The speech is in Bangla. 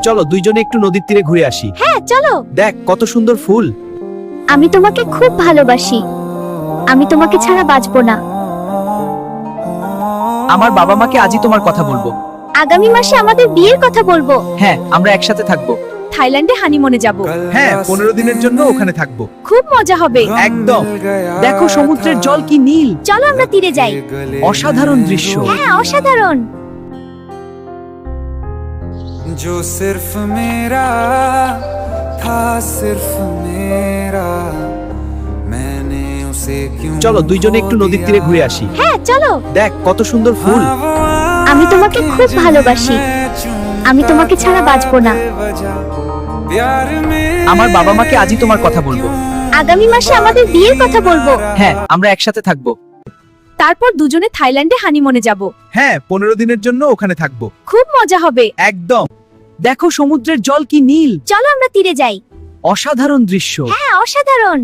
চলো দুইজনে একটু নদীর তীরে ঘুরে আসি। হ্যাঁ চলো। দেখ কত সুন্দর ফুল। আমি তোমাকে খুব ভালোবাসি, আমি তোমাকে ছাড়া বাঁচবো না। আমার বাবা মাকে আজই তোমার কথা বলবো। আগামী মাসে আমাদের বিয়ের কথা বলবো। হ্যাঁ, আমরা একসাথে থাকবো। থাইল্যান্ডে হানিমুনে যাব। হ্যাঁ, 15 দিনের জন্য ওখানে থাকবো। খুব মজা হবে। একদম। দেখো সমুদ্রের জল কি নীল। চলো আমরা তীরে যাই। অসাধারণ দৃশ্য। হ্যাঁ অসাধারণ। जो सिर्फ मेरा था, सिर्फ मेरा, मैंने उसे क्यों চলো দুইজনে একটু নদীর তীরে ঘুরে আসি। হ্যাঁ চলো। দেখ কত সুন্দর ফুল। আমি তোমাকে খুব ভালোবাসি, আমি তোমাকে ছাড়া বাঁচবো না। আমার বাবা মাকে আজই তোমার কথা বলবো। আগামী মাসে আমাদের বিয়ের কথা বলবো। হ্যাঁ, আমরা একসাথে থাকবো। তারপর দুজনে থাইল্যান্ডে হানিমুনে যাব। হ্যাঁ, 15 দিনের জন্য ওখানে থাকবো। খুব মজা হবে। একদম। দেখো সমুদ্রের জল কি নীল। চলো আমরা তীরে যাই। অসাধারণ দৃশ্য। হ্যাঁ অসাধারণ।